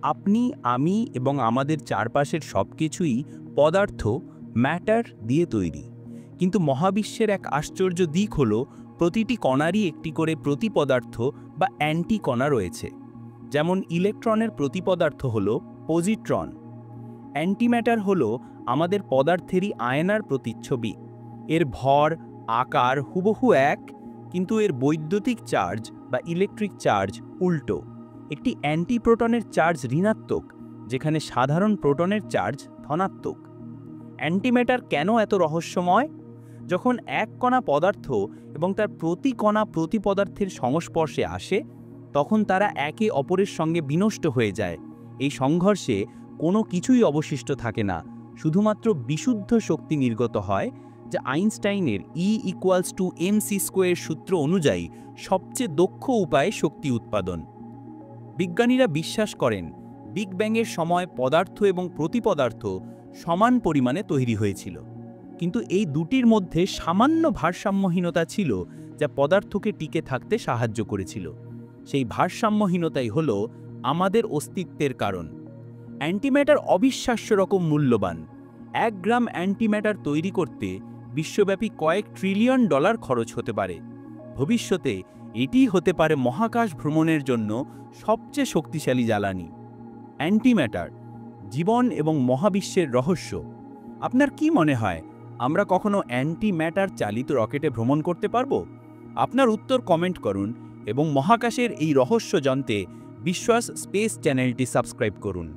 আপনি, আমি এবং আমাদের চারপাশের সবকিছুই পদার্থ, ম্যাটার দিয়ে তৈরি। কিন্তু মহাবিশ্বের এক আশ্চর্য দিক হলো প্রতিটি কণারই একটি করে প্রতিপদার্থ বা অ্যান্টি কণা রয়েছে। যেমন ইলেকট্রনের প্রতিপদার্থ হলো পজিট্রন। অ্যান্টিম্যাটার হলো আমাদের পদার্থেরই আয়নার প্রতিচ্ছবি। এর ভর, আকার হুবহু এক, কিন্তু এর বৈদ্যুতিক চার্জ বা ইলেকট্রিক চার্জ উল্টো। একটি অ্যান্টিপ্রোটনের চার্জ ঋণাত্মক, যেখানে সাধারণ প্রোটনের চার্জ ধনাত্মক। অ্যান্টিম্যাটার কেন এত রহস্যময়? যখন এক কণা পদার্থ এবং তার প্রতি কণা প্রতি পদার্থের সংস্পর্শে আসে, তখন তারা একে অপরের সঙ্গে বিনষ্ট হয়ে যায়। এই সংঘর্ষে কোনো কিছুই অবশিষ্ট থাকে না, শুধুমাত্র বিশুদ্ধ শক্তি নির্গত হয়, যা আইনস্টাইনের E=mc² সূত্র অনুযায়ী সবচেয়ে দক্ষ উপায়ে শক্তি উৎপাদন। বিজ্ঞানীরা বিশ্বাস করেন বিগ ব্যাংয়ের সময় পদার্থ এবং প্রতিপদার্থ সমান পরিমাণে তৈরি হয়েছিল, কিন্তু এই দুটির মধ্যে সামান্য ভারসাম্যহীনতা ছিল যা পদার্থকে টিকে থাকতে সাহায্য করেছিল। সেই ভারসাম্যহীনতাই হল আমাদের অস্তিত্বের কারণ। অ্যান্টিম্যাটার অবিশ্বাস্য রকম মূল্যবান। 1 গ্রাম অ্যান্টিম্যাটার তৈরি করতে বিশ্বব্যাপী কয়েক ট্রিলিয়ন ডলার খরচ হতে পারে। ভবিষ্যতে এটি হতে পারে মহাকাশ ভ্রমণের জন্য সবচেয়ে শক্তিশালী জ্বালানি। অ্যান্টিম্যাটার, জীবন এবং মহাবিশ্বের রহস্য। আপনার কি মনে হয়, আমরা কখনো অ্যান্টিম্যাটার চালিত রকেটে ভ্রমণ করতে পারব? আপনার উত্তর কমেন্ট করুন এবং মহাকাশের এই রহস্য জানতে বিশ্বাস স্পেস চ্যানেলটি সাবস্ক্রাইব করুন।